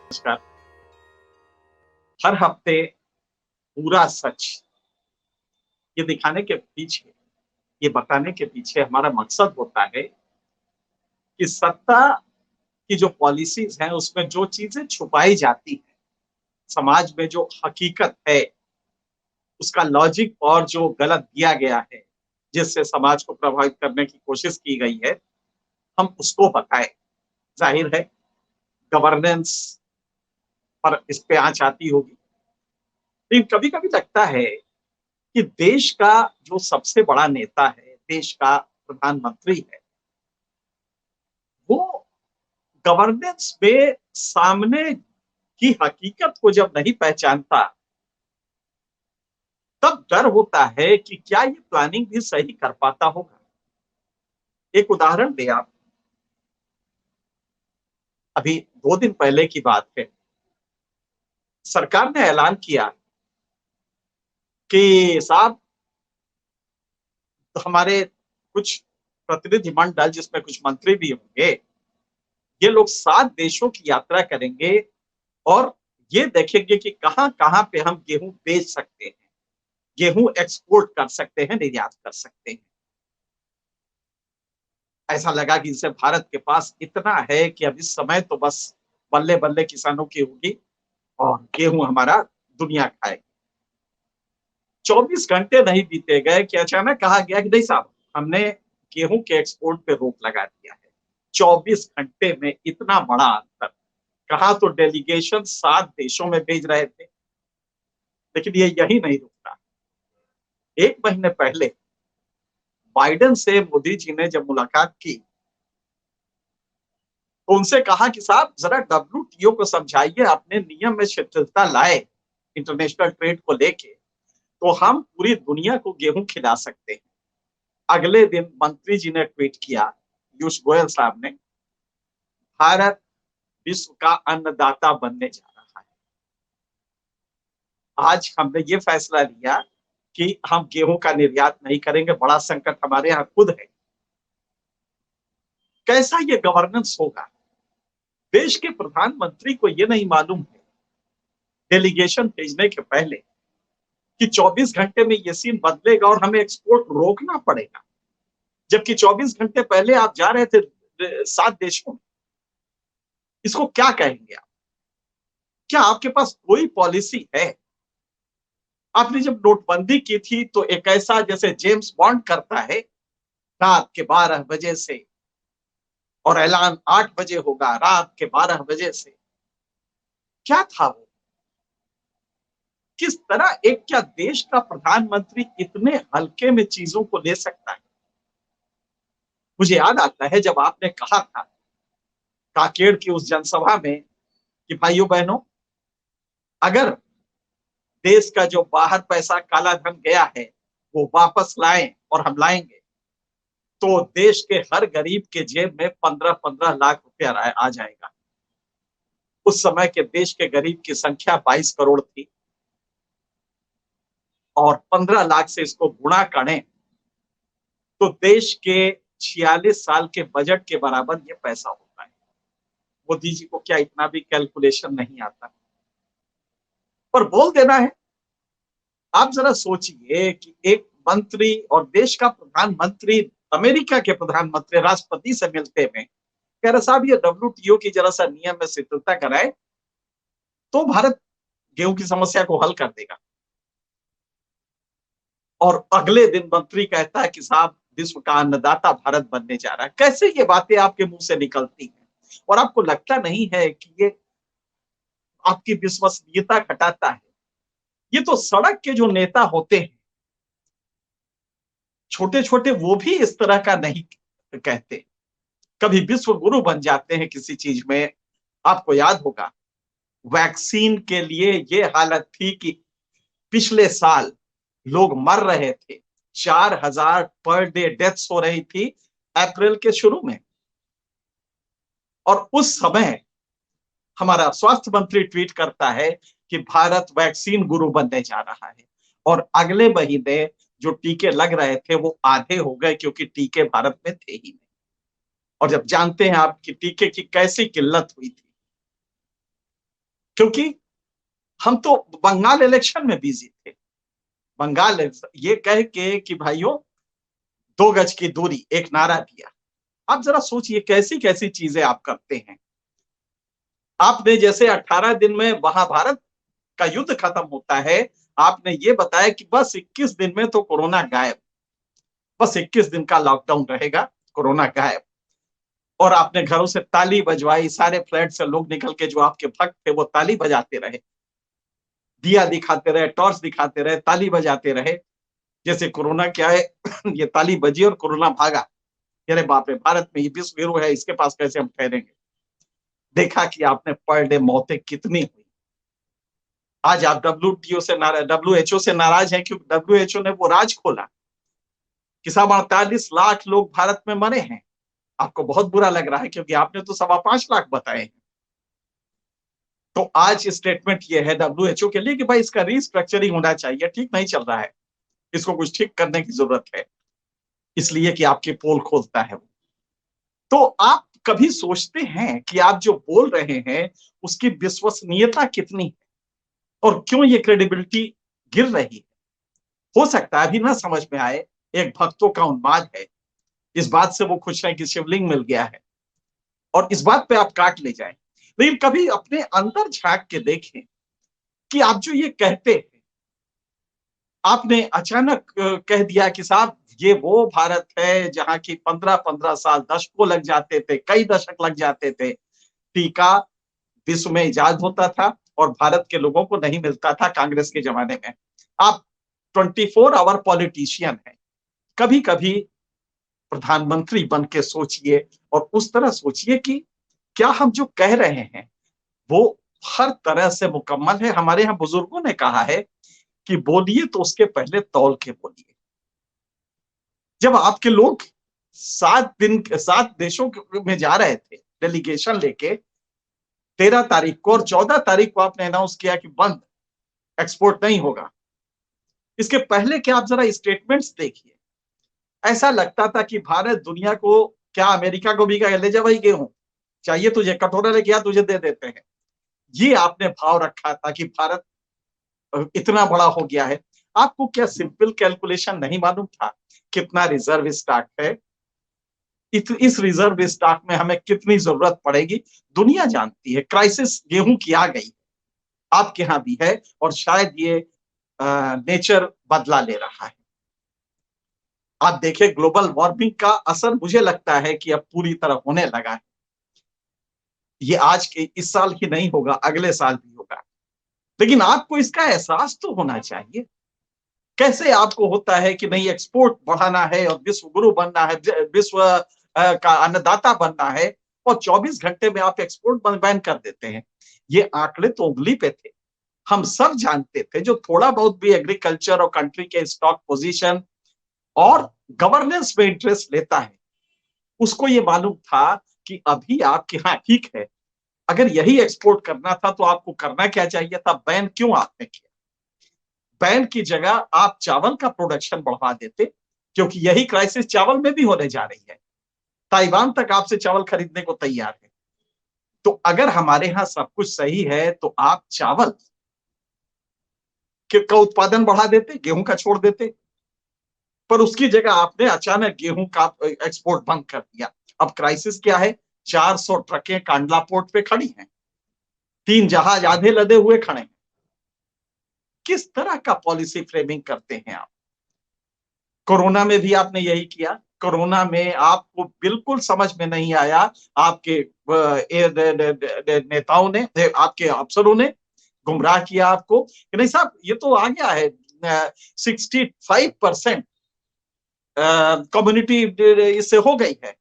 नमस्कार। हर हफ्ते पूरा सच ये दिखाने के पीछे, ये बताने के पीछे हमारा मकसद होता है कि सत्ता की जो पॉलिसीज हैं उसमें जो चीजें छुपाई जाती हैं, समाज में जो हकीकत है उसका लॉजिक और जो गलत दिया गया है जिससे समाज को प्रभावित करने की कोशिश की गई है, हम उसको बताएं। जाहिर है गवर्नेंस पर इस पे आंच आती होगी, लेकिन कभी कभी लगता है कि देश का जो सबसे बड़ा नेता है, देश का प्रधानमंत्री है, वो गवर्नेंस में सामने की हकीकत को जब नहीं पहचानता, तब डर होता है कि क्या ये प्लानिंग भी सही कर पाता होगा। एक उदाहरण दे आप, अभी 2 दिन पहले की बात है, सरकार ने ऐलान किया कि साहब हमारे कुछ प्रतिनिधि मंडल जिसमें कुछ मंत्री भी होंगे, ये लोग 7 देशों की यात्रा करेंगे और ये देखेंगे कि कहां कहां पे हम गेहूं बेच सकते हैं, गेहूं एक्सपोर्ट कर सकते हैं, निर्यात कर सकते हैं। ऐसा लगा कि जैसे भारत के पास इतना है कि अब इस समय तो बस बल्ले बल्ले किसानों की होगी और गेहूं हमारा दुनिया खाएगी। 24 घंटे नहीं बीते गए कि अचानक कहा गया कि नहीं साहब, हमने गेहूं के एक्सपोर्ट पे रोक लगा दिया है। 24 घंटे में इतना बड़ा अंतर। कहा तो डेलीगेशन 7 देशों में भेज रहे थे, लेकिन ये यही नहीं रुकता। 1 महीने पहले बाइडेन से मोदी जी ने जब मुलाकात की तो उनसे कहा कि साहब जरा डब्ल्यूटीओ को समझाइए, अपने नियम में शिथिलता लाए इंटरनेशनल ट्रेड को लेके, तो हम पूरी दुनिया को गेहूं खिला सकते हैं। अगले दिन मंत्री जी ने ट्वीट किया, पीयूष गोयल साहब ने, भारत विश्व का अन्नदाता बनने जा रहा है। आज हमने ये फैसला लिया कि हम गेहूं का निर्यात नहीं करेंगे, बड़ा संकट हमारे यहाँ खुद है। कैसा ये गवर्नेंस होगा? देश के प्रधानमंत्री को ये नहीं मालूम है डेलीगेशन भेजने के पहले कि 24 घंटे में ये सीन बदलेगा और हमें एक्सपोर्ट रोकना पड़ेगा। जबकि 24 घंटे पहले आप जा रहे थे 7 देशों में। इसको क्या कहेंगे आप? क्या आपके पास कोई पॉलिसी है? आपने जब नोटबंदी की थी तो एक ऐसा जैसे जेम्स बॉन्ड करता है, रात के 12 बजे से, और ऐलान 8 बजे होगा रात के 12 बजे से। क्या था वो? किस तरह एक क्या देश का प्रधानमंत्री इतने हल्के में चीजों को ले सकता है? मुझे याद आता है जब आपने कहा था काकेड़ की उस जनसभा में कि भाइयों बहनों, अगर देश का जो बाहर पैसा काला धन गया है वो वापस लाएं और हम लाएंगे, तो देश के हर गरीब के जेब में 15-15 लाख रुपया आ जाएगा। उस समय के देश के गरीब की संख्या 22 करोड़ थी और 15 लाख से इसको गुणा करें तो देश के 46 साल के बजट के बराबर ये पैसा होता है। मोदी जी को क्या इतना भी कैलकुलेशन नहीं आता? पर बोल देना है। आप जरा सोचिए कि एक मंत्री और देश का प्रधानमंत्री अमेरिका के प्रधानमंत्री राष्ट्रपति से मिलते हुए कह रहे साहब ये डब्ल्यूटीओ की जरा सा नियम में शिथिलता कराए तो भारत गेहूं की समस्या को हल कर देगा। और अगले दिन मंत्री कहता है कि साहब विश्व का अन्नदाता भारत बनने जा रहा है। कैसे ये बातें आपके मुंह से निकलती हैं और आपको लगता नहीं है कि ये आपकी विश्वसनीयता घटाता है? ये तो सड़क के जो नेता होते हैं, छोटे छोटे, वो भी इस तरह का नहीं कहते। कभी विश्व गुरु बन जाते हैं किसी चीज में। आपको याद होगा वैक्सीन के लिए ये हालत थी कि पिछले साल लोग मर रहे थे, 4,000 पर डे डेथ्स हो रही थी अप्रैल के शुरू में। और उस समय हमारा स्वास्थ्य मंत्री ट्वीट करता है कि भारत वैक्सीन गुरु बनने जा रहा है, और अगले महीने जो टीके लग रहे थे वो आधे हो गए क्योंकि टीके भारत में थे ही नहीं। और जब जानते हैं आप कि टीके की कैसी किल्लत हुई थी, क्योंकि हम तो बंगाल इलेक्शन में बिजी थे। बंगाल ये कह के कि भाइयों 2 गज की दूरी, एक नारा दिया। आप जरा सोचिए कैसी कैसी चीजें आप करते हैं। आपने जैसे 18 दिन में महाभारत का युद्ध खत्म होता है, आपने ये बताया कि बस 21 दिन में तो कोरोना गायब, बस 21 दिन का लॉकडाउन रहेगा, कोरोना गायब। और आपने घरों से ताली बजवाई, सारे फ्लैट से लोग निकल के जो आपके भक्त थे वो ताली बजाते रहे, दिया दिखाते रहे, टॉर्च दिखाते रहे, ताली बजाते रहे, जैसे कोरोना क्या है ये ताली बजी और कोरोना भागा। अरे बाप रे, भारत में ये विश्व गुरु है, इसके पास कैसे हम ठहरेंगे। देखा कि आपने पर डे मौतें कितनी हुई। आज आप WHO से नाराज हैं क्योंकि WHO ने वो राज खोला कि 48 लाख लोग भारत में मरे हैं। आपको बहुत बुरा लग रहा है क्योंकि आपने तो 5.25 लाख बताए हैं। तो आज स्टेटमेंट ये है WHO के लिए कि भाई इसका रीस्ट्रक्चरिंग होना चाहिए, ठीक नहीं चल रहा है, इसको कुछ ठीक करने की जरूरत है, इसलिए कि आपकी पोल खोलता है वो। तो आप कभी सोचते हैं कि आप जो बोल रहे हैं उसकी विश्वसनीयता कितनी है और क्यों ये क्रेडिबिलिटी गिर रही है। हो सकता है अभी ना समझ में आए, एक भक्तों का उन्माद है, इस बात से वो खुश है कि शिवलिंग मिल गया है और इस बात पे आप काट ले जाएं। लेकिन कभी अपने अंदर झांक के देखें कि आप जो ये कहते हैं, आपने अचानक कह दिया कि साहब ये वो भारत है जहां की 15-15 साल, दशकों लग जाते थे, कई दशक लग जाते थे, टीका विश्व में इजाद होता था और भारत के लोगों को नहीं मिलता था कांग्रेस के जमाने में। आप 24 आवर पॉलिटिशियन हैं। कभी कभी प्रधानमंत्री बन के सोचिए और उस तरह सोचिए कि क्या हम जो कह रहे हैं वो हर तरह से मुकम्मल है। हमारे यहाँ बुजुर्गों ने कहा है कि बोलिए तो उसके पहले तौल के बोलिए। जब आपके लोग 7 देशों में जा रहे थे डेलीगेशन लेके, 13 तारीख को और 14 तारीख को आपने अनाउंस किया कि बंद, एक्सपोर्ट नहीं होगा। इसके पहले के आप जरा स्टेटमेंट्स देखिए, ऐसा लगता था कि भारत दुनिया को, क्या अमेरिका को भी कहा ले जा भाई गेहूं, चाहिए तुझे कटोरा लेके आ, तुझे दे देते हैं। ये आपने भाव रखा था कि भारत इतना बड़ा हो गया है। आपको क्या सिंपल कैलकुलेशन नहीं मालूम था कितना रिजर्व स्टॉक है, इस रिजर्व स्टॉक में हमें कितनी जरूरत पड़ेगी। दुनिया जानती है क्राइसिस गेहूं की आ गई, आपके यहां भी है और शायद ये नेचर बदला ले रहा है। आप देखें ग्लोबल वार्मिंग का असर मुझे लगता है कि अब पूरी तरह होने लगा है। ये आज के इस साल ही नहीं होगा, अगले साल भी होगा। लेकिन आपको इसका एहसास तो होना चाहिए। कैसे आपको होता है कि नहीं एक्सपोर्ट बढ़ाना है और विश्व गुरु बनना है, विश्व का अन्नदाता बनना है, और 24 घंटे में आप एक्सपोर्ट बैन कर देते हैं। ये आंकड़े तो उंगली पे थे, हम सब जानते थे। जो थोड़ा बहुत भी एग्रीकल्चर और कंट्री के स्टॉक पोजीशन और गवर्नेंस में इंटरेस्ट लेता है, उसको ये मालूम था कि अभी आपके यहाँ ठीक है, अगर यही एक्सपोर्ट करना था तो आपको करना क्या चाहिए था, बैन क्यों आपने किया। बैन की जगह आप चावल का प्रोडक्शन बढ़ा देते, क्योंकि यही क्राइसिस चावल में भी होने जा रही है। ताइवान तक आपसे चावल खरीदने को तैयार है। तो अगर हमारे यहां सब कुछ सही है तो आप चावल का उत्पादन बढ़ा देते, गेहूं का छोड़ देते, पर उसकी जगह आपने अचानक गेहूं का एक्सपोर्ट बंद कर दिया। अब क्राइसिस क्या है, 400 ट्रकें कांडला पोर्ट पे खड़ी हैं, 3 जहाज आधे लदे हुए खड़े हैं। किस तरह का पॉलिसी फ्रेमिंग करते हैं आप। कोरोना में भी आपने यही किया। कोरोना में आपको बिल्कुल समझ में नहीं आया, आपके नेताओं ने, आपके अफसरों ने गुमराह किया आपको कि नहीं साहब ये तो आ गया है, 65% कम्युनिटी इससे हो गई है,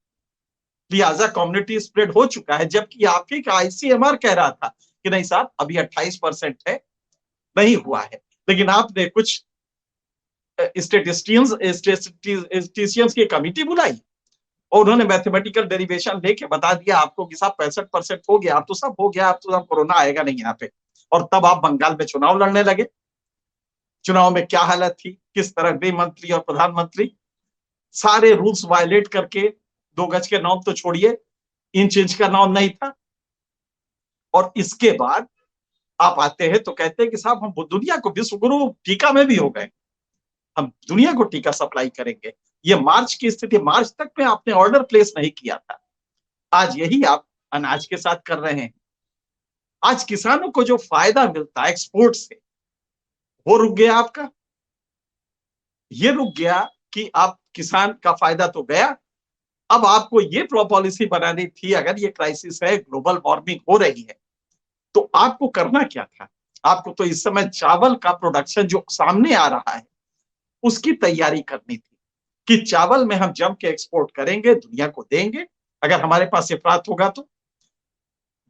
लिहाजा कम्युनिटी स्प्रेड हो चुका है। जबकि आपके का ICMR कह रहा था कि नहीं साहब अभी 28% है, नहीं हुआ है। लेकिन आपने कुछ स्टेटिस्टिशियंस की कमिटी बुलाई और उन्होंने मैथमेटिकल डेरिवेशन लेके बता दिया आपको कि साहब 65% हो गया, अब तो सब हो गया, अब तो सब कोरोना आएगा नहीं यहाँ पे। और तब आप बंगाल में चुनाव लड़ने लगे। चुनाव में क्या हालत थी, किस तरह गृह मंत्री और प्रधानमंत्री सारे रूल्स वायलेट करके, 2 गज के नॉर्म तो छोड़िए, इंच इंच का नॉर्म नहीं था। और इसके बाद आप आते हैं तो कहते हैं कि साहब हम दुनिया को विश्व गुरु टीका में भी हो गए, हम दुनिया को टीका सप्लाई करेंगे। ये मार्च की स्थिति, मार्च तक में आपने ऑर्डर प्लेस नहीं किया था, आज यही आप अनाज के साथ कर रहे हैं। आज किसानों को जो फायदा मिलता है एक्सपोर्ट से, वो रुक गया आपका। ये रुक गया कि आप किसान का फायदा तो गया, अब आपको ये पॉलिसी बनानी थी, अगर ये क्राइसिस है, ग्लोबल वार्मिंग हो रही है, तो आपको करना क्या था? आपको तो इस समय चावल का प्रोडक्शन जो सामने आ रहा है उसकी तैयारी करनी थी कि चावल में हम जम के एक्सपोर्ट करेंगे, दुनिया को देंगे, अगर हमारे पास इफरात होगा तो।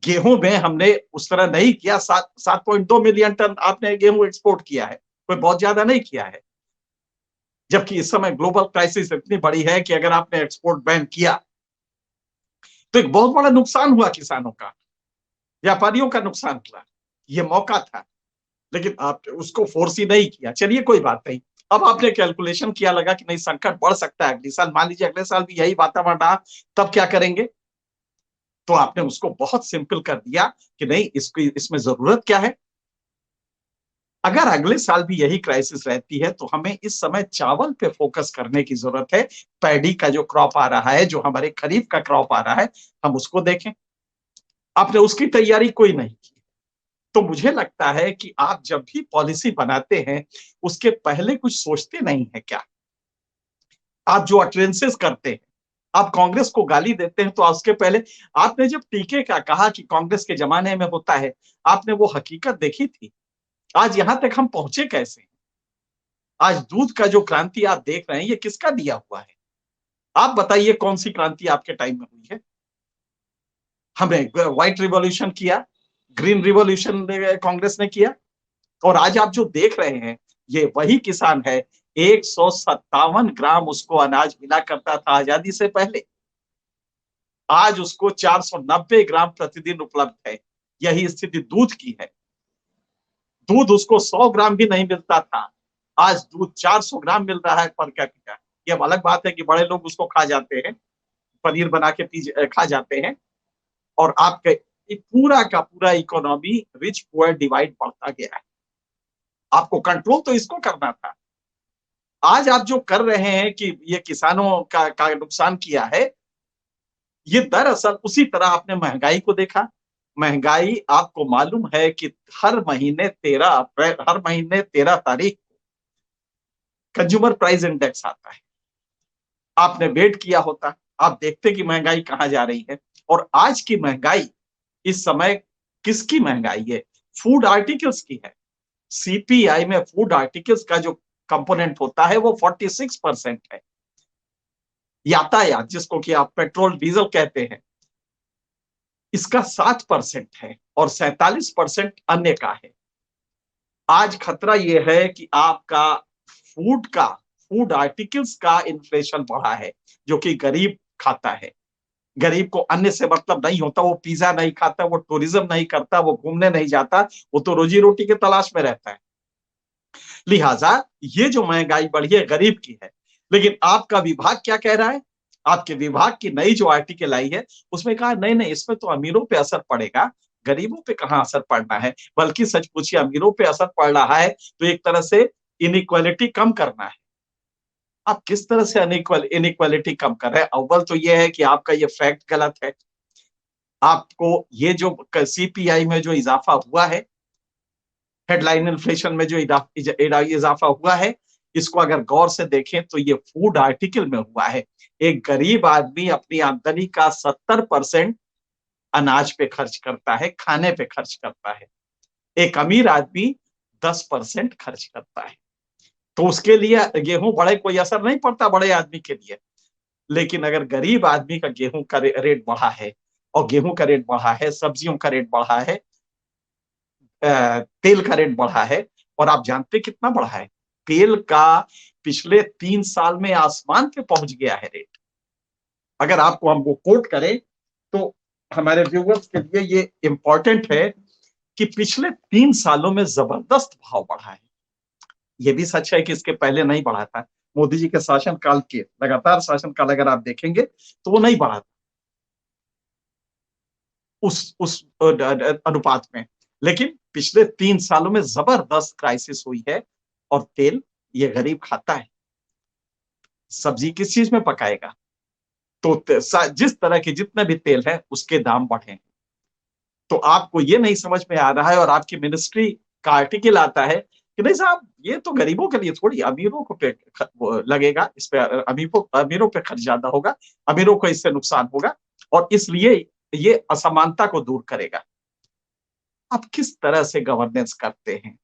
गेहूं में हमने उस तरह नहीं किया, 7.2 मिलियन टन आपने गेहूं एक्सपोर्ट किया है, कोई बहुत ज्यादा नहीं किया है। जबकि इस समय ग्लोबल क्राइसिस इतनी बड़ी है कि अगर आपने एक्सपोर्ट बैन किया तो एक बहुत बड़ा नुकसान हुआ, किसानों का, व्यापारियों का नुकसान हुआ। ये मौका था, लेकिन आप उसको फोर्स ही नहीं किया। चलिए कोई बात नहीं, अब आपने कैलकुलेशन किया, लगा कि नहीं संकट बढ़ सकता है अगले साल, मान लीजिए अगले साल भी यही वातावरण रहा, तब क्या करेंगे? तो आपने उसको बहुत सिंपल कर दिया कि नहीं, इसकी इसमें जरूरत क्या है। अगर अगले साल भी यही क्राइसिस रहती है तो हमें इस समय चावल पे फोकस करने की जरूरत है। पैडी का जो क्रॉप आ रहा है, जो हमारे खरीफ का क्रॉप आ रहा है, हम उसको देखें। आपने उसकी तैयारी कोई नहीं की। तो मुझे लगता है कि आप जब भी पॉलिसी बनाते हैं, उसके पहले कुछ सोचते नहीं है क्या? आप जो अटरेंसेस करते हैं, आप कांग्रेस को गाली देते हैं, तो उसके पहले आपने जब टीके का कहा कि कांग्रेस के जमाने में होता है, आपने वो हकीकत देखी थी? आज यहां तक हम पहुंचे कैसे? आज दूध का जो क्रांति आप देख रहे हैं, ये किसका दिया हुआ है? आप बताइए कौन सी क्रांति आपके टाइम में हुई है? हमने व्हाइट रिवॉल्यूशन किया, ग्रीन रिवॉल्यूशन कांग्रेस ने किया, और आज आप जो देख रहे हैं, ये वही किसान है। 157 ग्राम उसको अनाज मिला करता था आजादी से पहले, आज उसको 490 ग्राम प्रतिदिन उपलब्ध है। यही स्थिति दूध की है। दूध उसको 100 ग्राम भी नहीं मिलता था, आज दूध 400 ग्राम मिल रहा है पर कैपिटा। ये अलग बात है कि बड़े लोग उसको खा जाते हैं, पनीर बना के खा जाते हैं, और आपके पूरा का पूरा इकोनॉमी रिच पुअर डिवाइड बढ़ता गया है। आपको कंट्रोल तो इसको करना था। आज आप जो कर रहे हैं कि ये किसानों का नुकसान किया है, ये दरअसल उसी तरह आपने महंगाई को देखा। महंगाई, आपको मालूम है कि हर महीने 13 तारीख कंज्यूमर प्राइस इंडेक्स आता है। आपने वेट किया होता, आप देखते कि महंगाई कहां जा रही है। और आज की महंगाई इस समय किसकी महंगाई है? फूड आर्टिकल्स की है। सीपीआई में फूड आर्टिकल्स का जो कंपोनेंट होता है वो 46% है। यातायात, जिसको कि आप पेट्रोल डीजल कहते हैं, इसका 7% है, और 47% अन्य का है। आज खतरा यह है कि आपका फूड आर्टिकल्स का इन्फ्लेशन बढ़ा है, जो कि गरीब खाता है। गरीब को अन्य से मतलब नहीं होता, वो पिज्जा नहीं खाता, वो टूरिज्म नहीं करता, वो घूमने नहीं जाता, वो तो रोजी रोटी के तलाश में रहता है। लिहाजा ये जो महंगाई बढ़ी है, गरीब की है। लेकिन आपका विभाग क्या कह रहा है? आपके विभाग की नई जो आर्टिकल आई है, उसमें कहा नहीं नहीं, इसमें तो अमीरों पे असर पड़ेगा, गरीबों पे कहां असर पड़ना है। बल्कि सच पूछिए, अमीरों पे असर पड़ रहा है तो एक तरह से इनइक्वालिटी कम करना है। आप किस तरह से इनइक्वालिटी कम कर रहे हैं? अव्वल तो यह है कि आपका ये फैक्ट गलत है। आपको ये जो सीपीआई में जो इजाफा हुआ है, हेडलाइन इन्फ्लेशन में जो इजाफा हुआ है, इसको अगर गौर से देखें तो ये फूड आर्टिकल में हुआ है। एक गरीब आदमी अपनी आमदनी का 70% अनाज पे खर्च करता है, खाने पे खर्च करता है। एक अमीर आदमी 10% खर्च करता है। तो उसके लिए गेहूं बड़े कोई असर नहीं पड़ता बड़े आदमी के लिए। लेकिन अगर गरीब आदमी का गेहूं का रेट बढ़ा है, और गेहूं का रेट बढ़ा है, सब्जियों का रेट बढ़ा है, तेल का रेट बढ़ा है, और आप जानते कितना बढ़ा है? तेल का पिछले 3 साल में आसमान पे पहुंच गया है रेट। अगर आपको हम वो कोट करें तो हमारे व्यूअर्स के लिए ये इंपॉर्टेंट है कि पिछले 3 सालों में जबरदस्त भाव बढ़ा है। ये भी सच है कि इसके पहले नहीं बढ़ा था। मोदी जी के शासनकाल के लगातार शासनकाल अगर आप देखेंगे तो वो नहीं बढ़ा था उस अनुपात में। लेकिन पिछले 3 सालों में जबरदस्त क्राइसिस हुई है और तेल ये गरीब खाता है। सब्जी किस चीज में पकाएगा? तो जिस तरह के जितने भी तेल है उसके दाम बढ़े हैं। तो आपको ये नहीं समझ में आ रहा है और आपकी मिनिस्ट्री का आर्टिकल आता है कि नहीं साहब ये तो गरीबों के लिए थोड़ी, अमीरों को पे लगेगा, इस पे अमीरों पे खर्च ज्यादा होगा, अमीरों को इससे नुकसान होगा और इसलिए ये असमानता को दूर करेगा। आप किस तरह से गवर्नेंस करते हैं?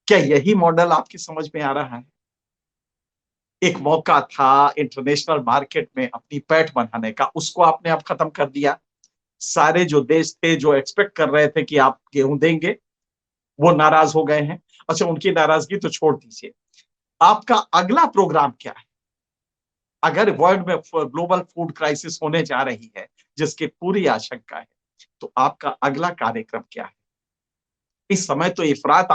क्या यही मॉडल आपकी समझ में आ रहा है? एक मौका था इंटरनेशनल मार्केट में अपनी पैठ बनाने का, उसको आपने अब खत्म कर दिया। सारे जो देश थे जो एक्सपेक्ट कर रहे थे कि आप गेहूं देंगे, वो नाराज हो गए हैं। अच्छा, उनकी नाराजगी तो छोड़ दीजिए, आपका अगला प्रोग्राम क्या है? अगर वर्ल्ड में ग्लोबल फूड क्राइसिस होने जा रही है जिसकी पूरी आशंका है, तो आपका अगला कार्यक्रम क्या है? इस समय तो इफरात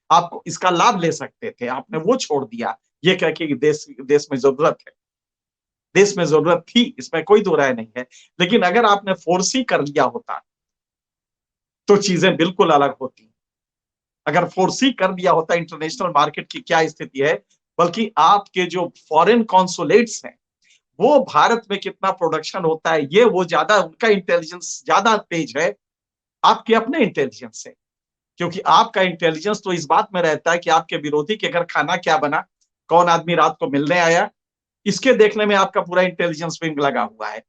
आप इसका लाभ ले सकते थे, आपने वो छोड़ दिया ये कह के कि देश में जरूरत है। देश में जरूरत थी, इसमें कोई दो राय नहीं है, लेकिन अगर आपने फोर्सी कर लिया होता तो चीजें बिल्कुल अलग होती। अगर फोर्सी कर दिया होता इंटरनेशनल मार्केट की क्या स्थिति है, बल्कि आपके जो फॉरेन कॉन्सुलेट्स हैं वो भारत में कितना प्रोडक्शन होता है ये वो ज्यादा, उनका इंटेलिजेंस ज्यादा तेज है आपके अपने इंटेलिजेंस से। क्योंकि आपका इंटेलिजेंस तो इस बात में रहता है कि आपके विरोधी के घर खाना क्या बना, कौन आदमी रात को मिलने आया, इसके देखने में आपका पूरा इंटेलिजेंस विंग लगा हुआ है।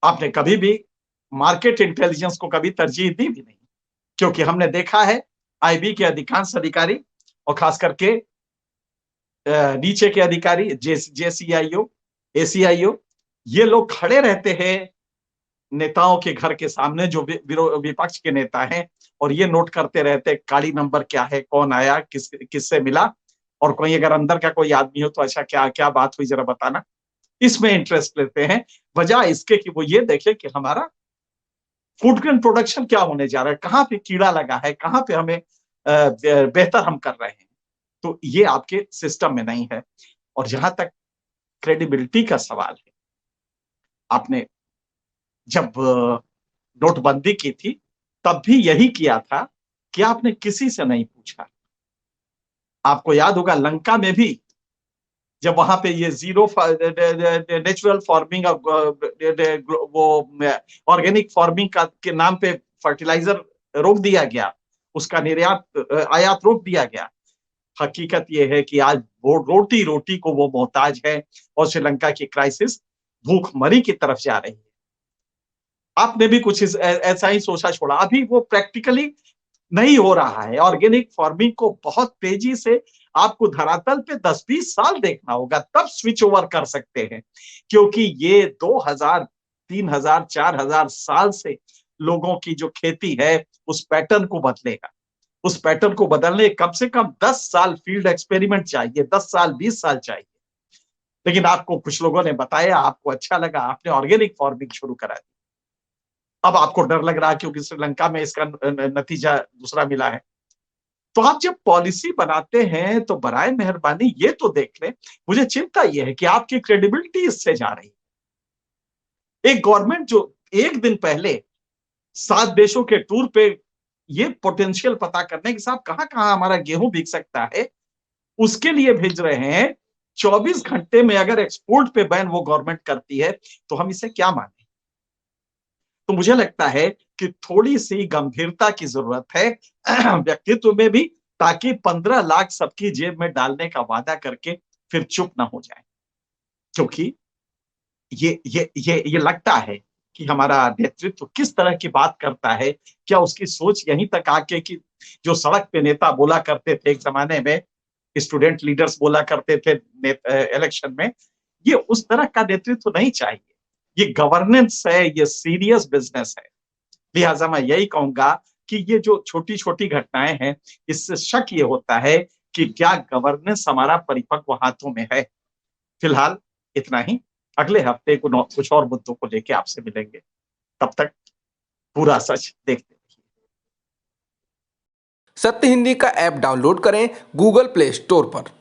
आपने कभी भी मार्केट इंटेलिजेंस को कभी तरजीह दी भी नहीं, क्योंकि हमने देखा है आईबी के अधिकांश अधिकारी और खास करके नीचे के अधिकारी जेसीआईओ, एसीआईओ, ये लोग खड़े रहते हैं नेताओं के घर के सामने जो विपक्ष के नेता हैं, और ये नोट करते रहते गाड़ी नंबर क्या है, कौन आया, किससे मिला, और कोई अगर अंदर का कोई आदमी हो तो अच्छा क्या क्या बात हुई जरा बताना, इसमें इंटरेस्ट लेते हैं। वजह इसके कि वो ये देखे कि हमारा फूड ग्रेन प्रोडक्शन क्या होने जा रहा है, कहाँ पे कीड़ा लगा है, कहाँ पे हमें बेहतर हम कर रहे हैं। तो ये आपके सिस्टम में नहीं है। और जहां तक क्रेडिबिलिटी का सवाल है, आपने जब नोटबंदी की थी तब भी यही किया था कि आपने किसी से नहीं पूछा। आपको याद होगा लंका में भी जब वहां पे ये जीरो नेचुरल फार्मिंग, वो ऑर्गेनिक फार्मिंग का के नाम पे फर्टिलाइजर रोक दिया गया, उसका निर्यात आयात रोक दिया गया। हकीकत ये है कि आज वो रोटी रोटी को वो मोहताज है और श्रीलंका की क्राइसिस भूखमरी की तरफ जा रही है। आपने भी कुछ ऐसा ही सोचा छोड़ा, अभी वो प्रैक्टिकली नहीं हो रहा है। ऑर्गेनिक फार्मिंग को बहुत तेजी से आपको धरातल पे 10-20 साल देखना होगा, तब स्विच ओवर कर सकते हैं, क्योंकि ये 2000, 3000, 4000 साल से लोगों की जो खेती है उस पैटर्न को बदलेगा। उस पैटर्न को बदलने कम से कम 10 साल फील्ड एक्सपेरिमेंट चाहिए, 10 साल 20 साल चाहिए। लेकिन आपको कुछ लोगों ने बताया, आपको अच्छा लगा, आपने ऑर्गेनिक फार्मिंग शुरू करा दी। अब आपको डर लग रहा है क्योंकि श्रीलंका में इसका नतीजा दूसरा मिला है। तो आप जब पॉलिसी बनाते हैं तो बराए मेहरबानी ये तो देख लें, मुझे चिंता ये है कि आपकी क्रेडिबिलिटी इससे जा रही है। एक गवर्नमेंट जो एक दिन पहले 7 देशों के टूर पे ये पोटेंशियल पता करने के साथ कहां कहां हमारा गेहूं बिक सकता है उसके लिए भेज रहे हैं, 24 घंटे में अगर एक्सपोर्ट पे बैन वो गवर्नमेंट करती है तो हम इसे क्या माने? तो मुझे लगता है कि थोड़ी सी गंभीरता की जरूरत है व्यक्तित्व में भी, ताकि 15 लाख सबकी जेब में डालने का वादा करके फिर चुप ना हो जाए। क्योंकि ये लगता है कि हमारा नेतृत्व किस तरह की बात करता है, क्या उसकी सोच यहीं तक आके कि जो सड़क पे नेता बोला करते थे एक जमाने में, स्टूडेंट लीडर्स बोला करते थे इलेक्शन में, ये उस तरह का नेतृत्व नहीं चाहिए। ये गवर्नेंस है, ये सीरियस बिजनेस है। लिहाजा मैं यही कहूंगा कि ये जो छोटी छोटी घटनाएं हैं, इससे शक ये होता है कि क्या गवर्नेंस हमारा परिपक्व हाथों में है। फिलहाल इतना ही, अगले हफ्ते कुछ और मुद्दों को लेके आपसे मिलेंगे। तब तक पूरा सच देखते रहिए। सत्य हिंदी का ऐप डाउनलोड करें गूगल प्ले स्टोर पर।